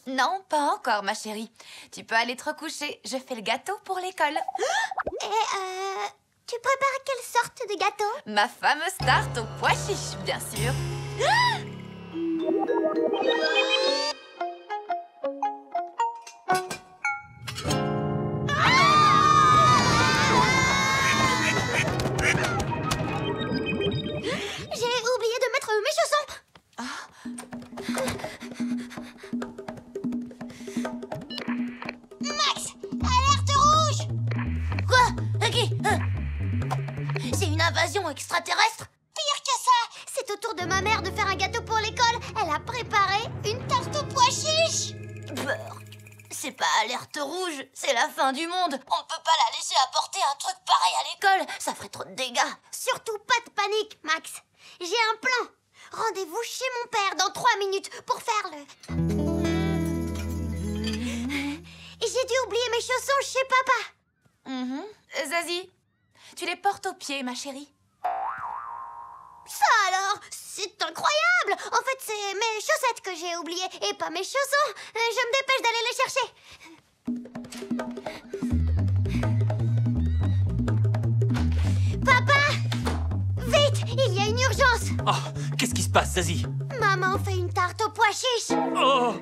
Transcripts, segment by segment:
Non, pas encore, ma chérie. Tu peux aller te recoucher. Je fais le gâteau pour l'école. Et tu prépares quelle sorte de gâteau? Ma fameuse tarte aux pois chiches, bien sûr. J'ai oublié de mettre mes chaussons. Max, alerte rouge! Quoi? Qui? C'est une invasion extraterrestre? Pire que ça! C'est au tour de ma mère de faire un gâteau pour l'école. Elle a préparé une tarte aux pois chiches. Brrr. C'est pas alerte rouge, c'est la fin du monde. On ne peut pas la laisser apporter un truc pareil à l'école. Ça ferait trop de dégâts. Surtout pas de panique, Max. J'ai un plan. Rendez-vous chez mon père dans 3 minutes pour faire le... J'ai dû oublier mes chaussons chez papa. Zazie, tu les portes aux pieds, ma chérie. Ça alors, c'est incroyable. En fait, c'est mes chaussettes que j'ai oubliées et pas mes chaussons. Je me dépêche d'aller les chercher. Papa! Vite, il y a une urgence. Oh, qu'est-ce qui se passe, Zazie? Maman fait une tarte aux pois chiches. Oh!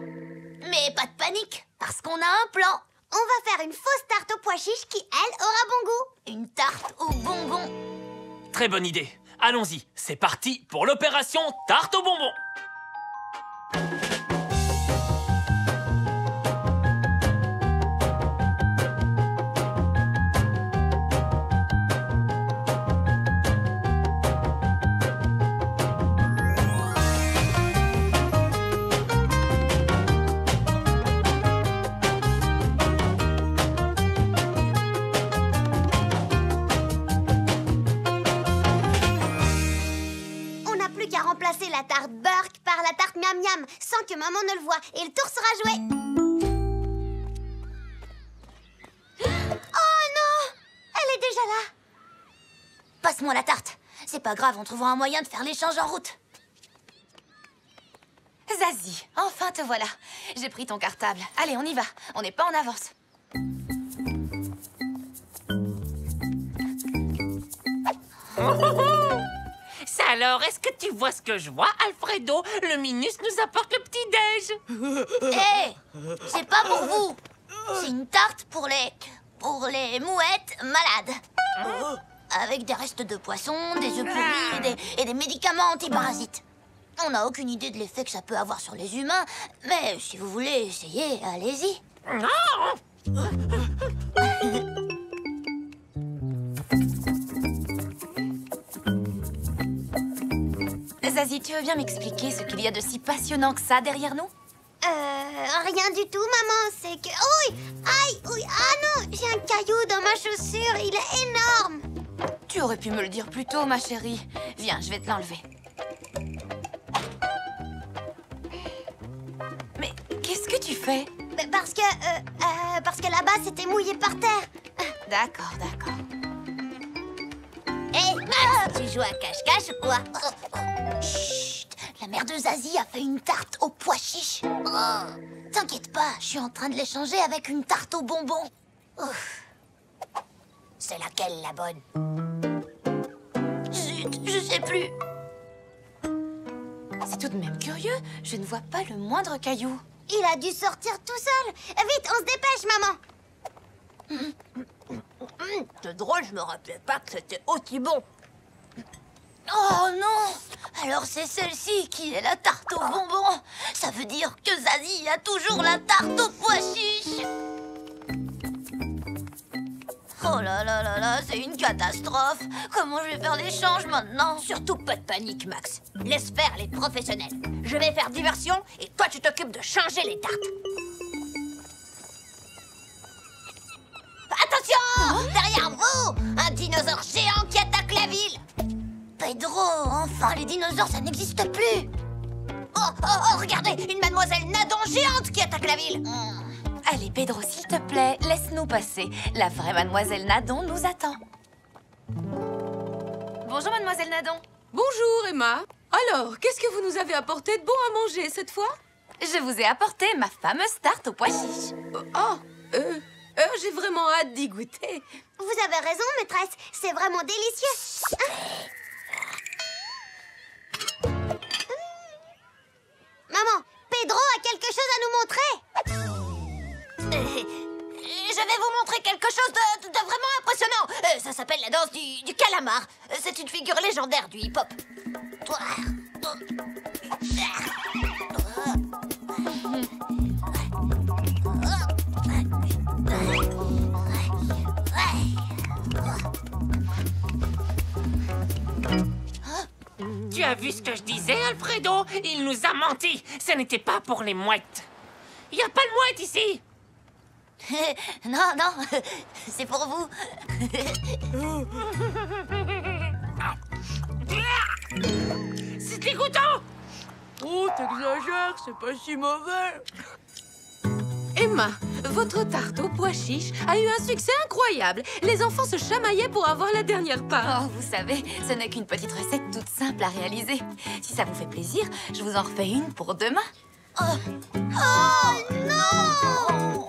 Mais pas de panique, parce qu'on a un plan. On va faire une fausse tarte aux pois chiches qui, elle, aura bon goût. Une tarte aux bonbons. Très bonne idée. Allons-y, c'est parti pour l'opération tarte aux bonbons. On n'a plus qu'à remplacer la tarte Burke par la tarte Miam Miam sans que maman ne le voie et le tour sera joué. Oh non! Elle est déjà là. Passe-moi la tarte. C'est pas grave, on trouvera un moyen de faire l'échange en route. Zazie, enfin te voilà. J'ai pris ton cartable. Allez, on y va. On n'est pas en avance. Ça alors, est-ce que tu vois ce que je vois, Alfredo? Le Minus nous apporte le petit-déj. Hé, c'est pas pour vous. C'est une tarte pour les mouettes malades. Avec des restes de poisson, des œufs pourris et des médicaments antiparasites. On n'a aucune idée de l'effet que ça peut avoir sur les humains, mais si vous voulez essayer, allez-y. Zazie, tu veux bien m'expliquer ce qu'il y a de si passionnant que ça derrière nous? Rien du tout, maman. C'est que... Oui! Aïe! Oui! Ah non! J'ai un caillou dans ma chaussure. Il est énorme. Tu aurais pu me le dire plus tôt, ma chérie. Viens, je vais te l'enlever. Mais qu'est-ce que tu fais? Mais parce que là-bas, c'était mouillé par terre. D'accord, d'accord. Hé, Max, tu joues à cache-cache ou quoi? Chut! La mère de Zazie a fait une tarte aux pois chiches. T'inquiète pas, je suis en train de l'échanger avec une tarte aux bonbons. Ouf. C'est laquelle la bonne? Zut, je sais plus. C'est tout de même curieux. Je ne vois pas le moindre caillou. Il a dû sortir tout seul. Vite, on se dépêche, maman. C'est drôle, je me rappelais pas que c'était aussi bon. Oh non! Alors c'est celle-ci qui est la tarte aux bonbons. Ça veut dire que Zazie a toujours la tarte aux pois chiches. Oh là là là là, c'est une catastrophe. Comment je vais faire l'échange maintenant? Surtout pas de panique, Max. Laisse faire les professionnels. Je vais faire diversion et toi tu t'occupes de changer les tartes. Attention! Derrière vous, un dinosaure géant qui attaque la ville. Pedro, enfin, les dinosaures, ça n'existe plus. Oh, regardez, une mademoiselle Nadon géante qui attaque la ville. Allez, Pedro, s'il te plaît, laisse-nous passer. La vraie mademoiselle Nadon nous attend. Bonjour, mademoiselle Nadon. Bonjour, Emma. Alors, qu'est-ce que vous nous avez apporté de bon à manger cette fois? Je vous ai apporté ma fameuse tarte aux pois chiches. J'ai vraiment hâte d'y goûter. Vous avez raison, maîtresse. C'est vraiment délicieux. Maman, Pedro a quelque chose à nous montrer. Je vais vous montrer quelque chose de vraiment impressionnant. Ça s'appelle la danse du calamar. C'est une figure légendaire du hip-hop. Tu as vu ce que je disais, Alfredo? Il nous a menti. Ce n'était pas pour les mouettes. Il n'y a pas de mouettes ici. Non, c'est pour vous. C'est dégoûtant. Oh, t'exagères, c'est pas si mauvais. Emma, votre tarte aux pois chiches a eu un succès incroyable. Les enfants se chamaillaient pour avoir la dernière part. Oh, vous savez, ce n'est qu'une petite recette toute simple à réaliser. Si ça vous fait plaisir, je vous en refais une pour demain. Oh non!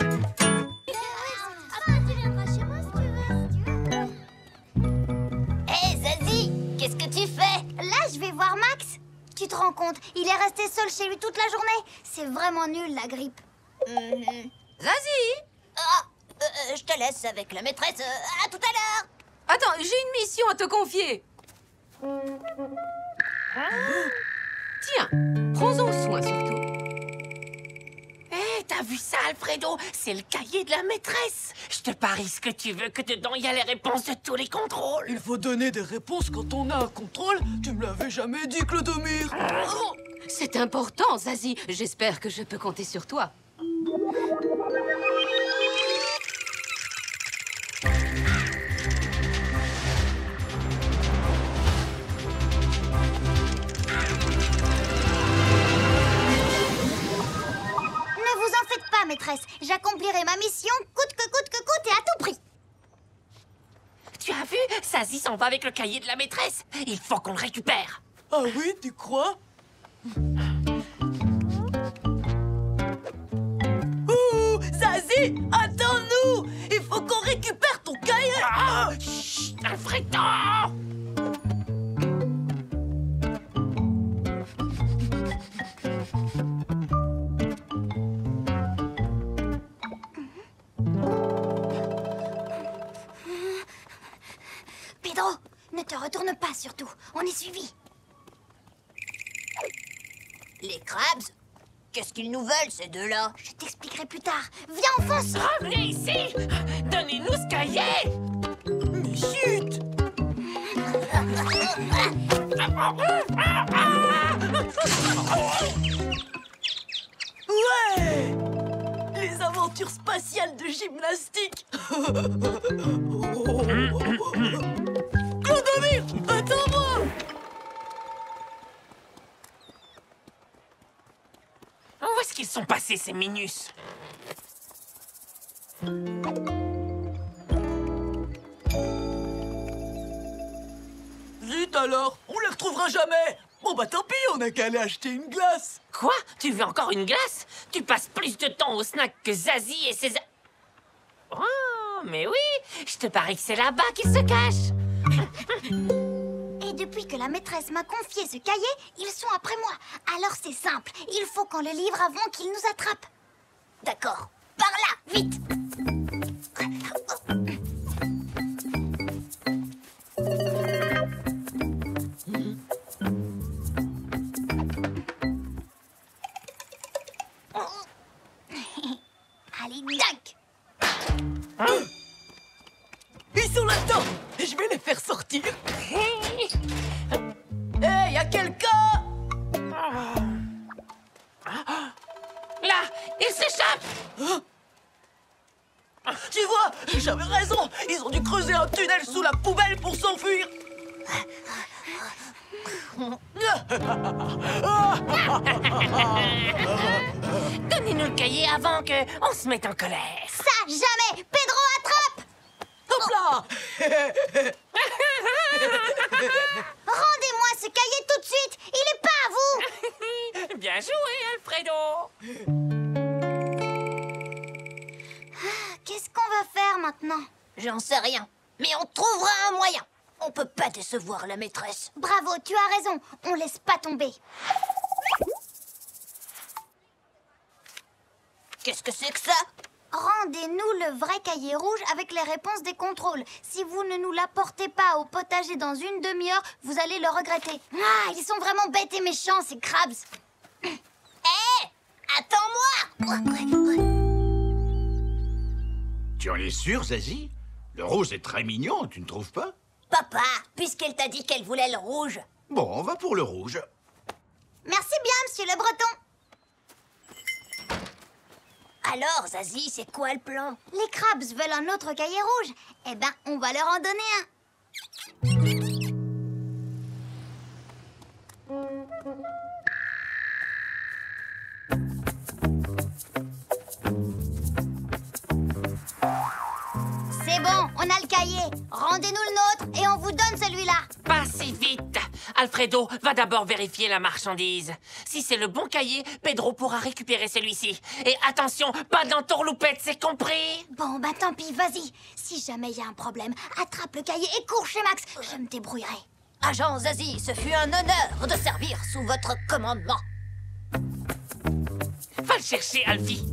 Tu viendras chez moi si tu veux. Hé, Zazie, qu'est-ce que tu fais? Là, je vais voir Max. Tu te rends compte, il est resté seul chez lui toute la journée. C'est vraiment nul, la grippe. Zazie! Je te laisse avec la maîtresse. À tout à l'heure. Attends, j'ai une mission à te confier. Tiens, prends-en soin surtout. Hé, t'as vu ça, Alfredo? C'est le cahier de la maîtresse. Je te parie ce que tu veux que dedans, il y a les réponses de tous les contrôles. Il faut donner des réponses quand on a un contrôle. Tu me l'avais jamais dit, Clodomir. Oh, c'est important, Zazie. J'espère que je peux compter sur toi. Ne vous en faites pas, maîtresse. J'accomplirai ma mission coûte que coûte et à tout prix. Tu as vu? Zazie s'en va avec le cahier de la maîtresse. Il faut qu'on le récupère. Ah oui, tu crois? Ouh, Zazie, attends-nous! Il faut qu'on récupère ton cahier! Chut, Alfredo! Pedro, ne te retourne pas surtout. On est suivis. Les crabes? Qu'est-ce qu'ils nous veulent, ces deux-là? Je t'expliquerai plus tard. Viens, on fonce. Revenez ici! Donnez-nous ce cahier! Mais chut! Ouais! Les aventures spatiales de gymnastique! Clodomir, attends-moi! Où est-ce qu'ils sont passés, ces minus? Zut alors, on les retrouvera jamais! Bon bah tant pis, on a qu'à aller acheter une glace! Quoi? Tu veux encore une glace? Tu passes plus de temps au snack que Zazie et ses... Oh, mais oui! Je te parie que c'est là-bas qu'ils se cachent! Et depuis que la maîtresse m'a confié ce cahier, ils sont après moi. Alors c'est simple, il faut qu'on le livre avant qu'ils nous attrapent. D'accord. Par là, vite! Allez, dac! Ils sont là-dedans! Je vais les faire sortir! Hey, y'a quelqu'un! Là! Ils s'échappent! Tu vois, j'avais raison! Ils ont dû creuser un tunnel sous la poubelle pour s'enfuir! Donnez-nous le cahier avant qu'on se mette en colère! Ça, jamais! Pedro, attrape! Hop là! Rendez-moi ce cahier tout de suite! Il est pas à vous! Bien Bien joué, Alfredo. Qu'est-ce qu'on va faire maintenant? J'en sais rien, mais on trouvera un moyen. On peut pas décevoir la maîtresse. Bravo, tu as raison. On laisse pas tomber. Qu'est-ce que c'est que ça? Rendez-nous le vrai cahier rouge avec les réponses des contrôles. Si vous ne nous l'apportez pas au potager dans une demi-heure, vous allez le regretter. Ah, ils sont vraiment bêtes et méchants, ces crabes. Hé, attends-moi. Tu en es sûr, Zazie? Le rose est très mignon, tu ne trouves pas? Papa, puisqu'elle t'a dit qu'elle voulait le rouge. Bon, on va pour le rouge. Merci bien, monsieur le Breton. Alors, Zazie, c'est quoi le plan? Les crabes veulent un autre cahier rouge. Eh ben, on va leur en donner un. C'est bon, on a le cahier. Rendez-nous le nôtre et on vous donne celui-là. Pas si vite. Alfredo va d'abord vérifier la marchandise. Si c'est le bon cahier, Pedro pourra récupérer celui-ci. Et attention, pas d'entourloupette, c'est compris? Bon, bah tant pis, vas-y. Si jamais il y a un problème, attrape le cahier et cours chez Max. Je me débrouillerai. Agent Zazie, ce fut un honneur de servir sous votre commandement. Va le chercher, Alfie.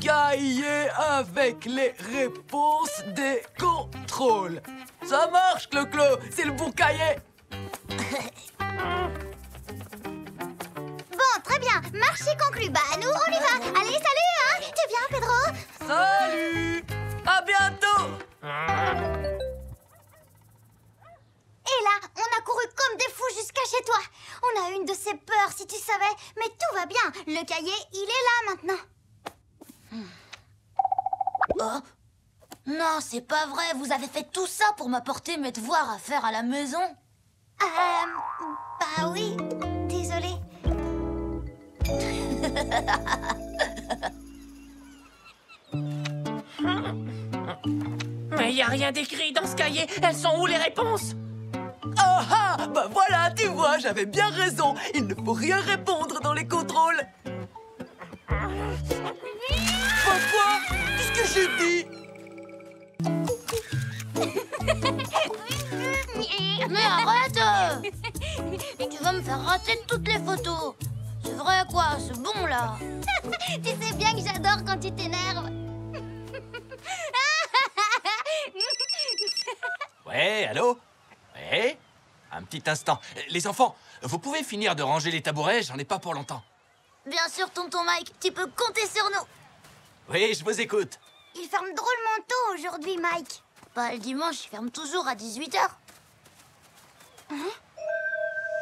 Cahier avec les réponses des contrôles. Ça marche, Clo-Clo, c'est le bon cahier. Bon, très bien. Marché conclu. Bah, nous, on y va. Allez, salut, hein. Tu viens, Pedro? Salut, à bientôt. Et là, on a couru comme des fous jusqu'à chez toi. On a une de ces peurs, si tu savais. Mais tout va bien. Le cahier, il est là maintenant. Oh? Non, c'est pas vrai. Vous avez fait tout ça pour m'apporter mes devoirs à faire à la maison? Bah oui. Désolée. Mais y a rien d'écrit dans ce cahier. Elles sont où les réponses? Ah ah, bah voilà, tu vois, j'avais bien raison. Il ne faut rien répondre dans les contrôles. Papa, qu'est-ce que j'ai dit? Mais arrête! Tu vas me faire rater toutes les photos. C'est vrai quoi, c'est bon là. Tu sais bien que j'adore quand tu t'énerves. Ouais, allô? Ouais? Un petit instant. Les enfants, vous pouvez finir de ranger les tabourets, j'en ai pas pour longtemps. Bien sûr, tonton Mike, tu peux compter sur nous. Oui, je vous écoute. Il ferme drôlement tôt aujourd'hui, Mike. Bah, le dimanche, il ferme toujours à 18h. Hein?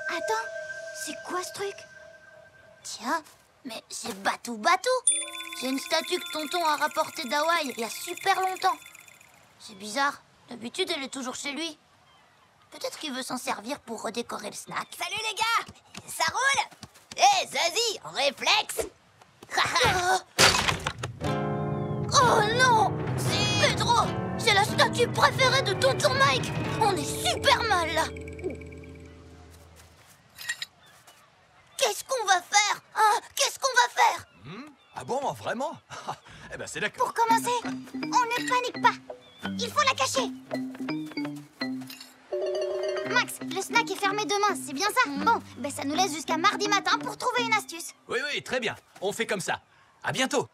Attends, c'est quoi ce truc? Tiens, mais c'est Batou Batou. C'est une statue que tonton a rapportée d'Hawaï il y a super longtemps. C'est bizarre, d'habitude elle est toujours chez lui. Peut-être qu'il veut s'en servir pour redécorer le snack. Salut les gars! Ça roule? Hé, Zazie, réflexe! Oh non! Pedro, c'est la statue préférée de tonton Mike. On est super mal là. Qu'est-ce qu'on va faire? Ah, qu'est-ce qu'on va faire? Ah bon, vraiment? Eh ben c'est d'accord. Pour commencer, on ne panique pas. Il faut la cacher. Max, le snack est fermé demain, c'est bien ça? Bon, ben ça nous laisse jusqu'à mardi matin pour trouver une astuce. Oui, oui, très bien. On fait comme ça. À bientôt.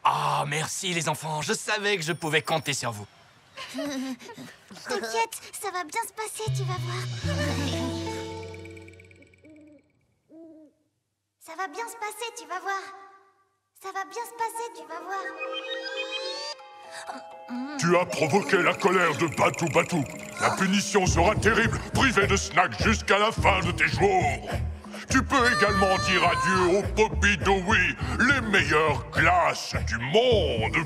Ah, merci les enfants. Je savais que je pouvais compter sur vous. T'inquiète, ça va bien se passer, tu vas voir. Ça va bien se passer, tu vas voir. Ça va bien se passer, tu vas voir. Tu as provoqué la colère de Batou Batou. La punition sera terrible, privé de snack jusqu'à la fin de tes jours. Tu peux également dire adieu aux Poppy Dowie, les meilleures glaces du monde.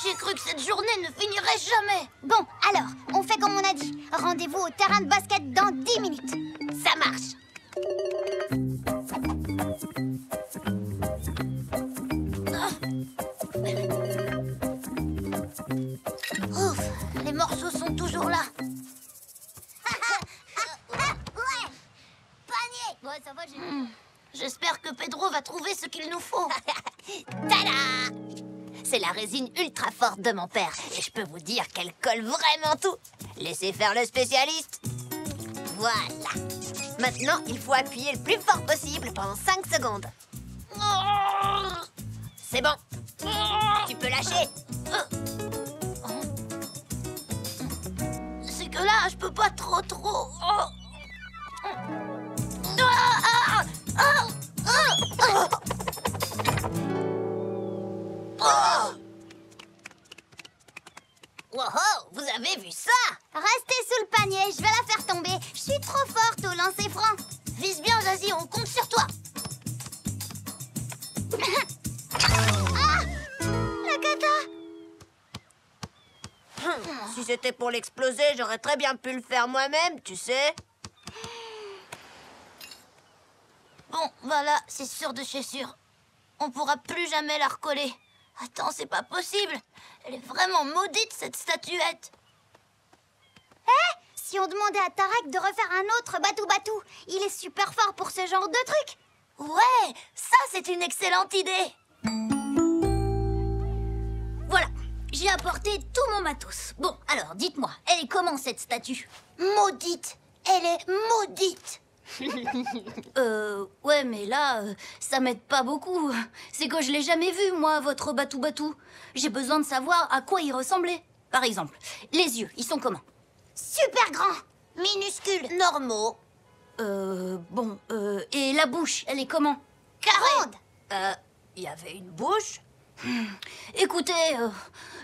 J'ai cru que cette journée ne finirait jamais. Bon, alors, on fait comme on a dit. Rendez-vous au terrain de basket dans 10 minutes. Ça marche. Ouf, les morceaux sont toujours là. Ouais, panier. Ouais, ça va, j'ai... J'espère que Pedro va trouver ce qu'il nous faut. Tada! C'est la résine ultra forte de mon père. Et je peux vous dire qu'elle colle vraiment tout. Laissez faire le spécialiste. Voilà. Maintenant, il faut appuyer le plus fort possible pendant 5 secondes. C'est bon. Tu peux lâcher. C'est que là, je peux pas trop. Wow, vous avez vu ça? Restez sous le panier, je vais la faire tomber. Je suis trop forte au lancer franc. Vise bien, Zazie, on compte sur toi. Ah! La cata! Si c'était pour l'exploser, j'aurais très bien pu le faire moi-même, tu sais. Bon, voilà, c'est sûr de chez sûr. On pourra plus jamais la recoller. Attends, c'est pas possible. Elle est vraiment maudite, cette statuette. Si on demandait à Tarek de refaire un autre Batou, il est super fort pour ce genre de truc. Ouais, ça, c'est une excellente idée. Voilà, j'ai apporté tout mon matos. Bon, alors, dites-moi, elle est comment, cette statue? Maudite. Elle est maudite. Ouais, mais là, ça m'aide pas beaucoup. C'est que je l'ai jamais vu, moi, votre Batou. J'ai besoin de savoir à quoi il ressemblait. Par exemple, les yeux, ils sont comment? Super grand, minuscule, Normaux. Et la bouche, elle est comment? ronde. Il y avait une bouche? Écoutez,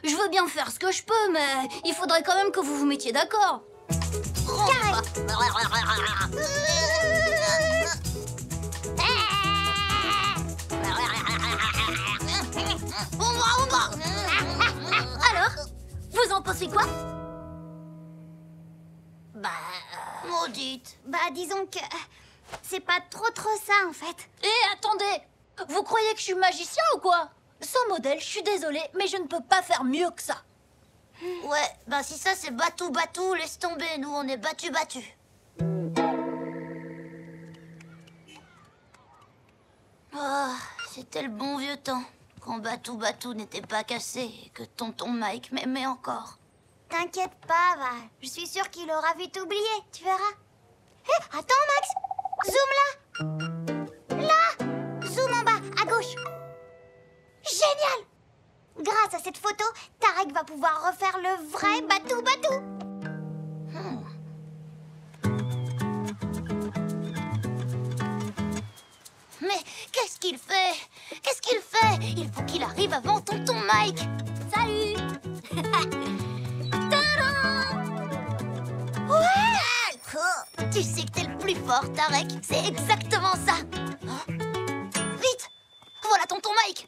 je veux bien faire ce que je peux, mais il faudrait quand même que vous vous mettiez d'accord. Carré. Alors, vous en pensez quoi? Maudite. Bah, disons que c'est pas trop ça, en fait. Attendez, vous croyez que je suis magicien ou quoi? Sans modèle, je suis désolée, mais je ne peux pas faire mieux que ça. Ouais, bah si ça c'est Batou, laisse tomber, nous on est battu. Ah, c'était le bon vieux temps, quand Batou n'était pas cassé et que tonton Mike m'aimait encore. T'inquiète pas, va. Je suis sûre qu'il aura vite oublié, tu verras. Attends, Max. Zoom là. Là. Zoom en bas, à gauche. Génial. Grâce à cette photo, Tarek va pouvoir refaire le vrai Batou. Mais qu'est-ce qu'il fait? Il faut qu'il arrive avant tonton Mike. Salut. Ouais. Tu sais que t'es le plus fort, Tarek. C'est exactement ça. Vite. Voilà tonton Mike.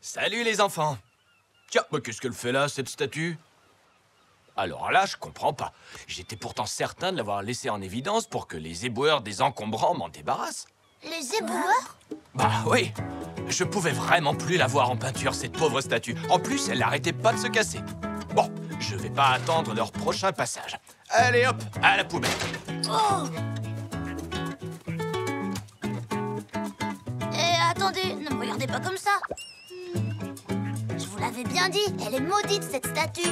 Salut les enfants. Tiens, mais qu'est-ce qu'elle fait là, cette statue? Alors là, je comprends pas. J'étais pourtant certain de l'avoir laissée en évidence pour que les éboueurs des encombrants m'en débarrassent. Les éboueurs? Bah oui. Je pouvais vraiment plus la voir en peinture, cette pauvre statue. En plus, elle n'arrêtait pas de se casser. Bon, je vais pas attendre leur prochain passage. Allez hop, à la poubelle. Oh! Attendez, ne me regardez pas comme ça. Je vous l'avais bien dit, elle est maudite cette statue.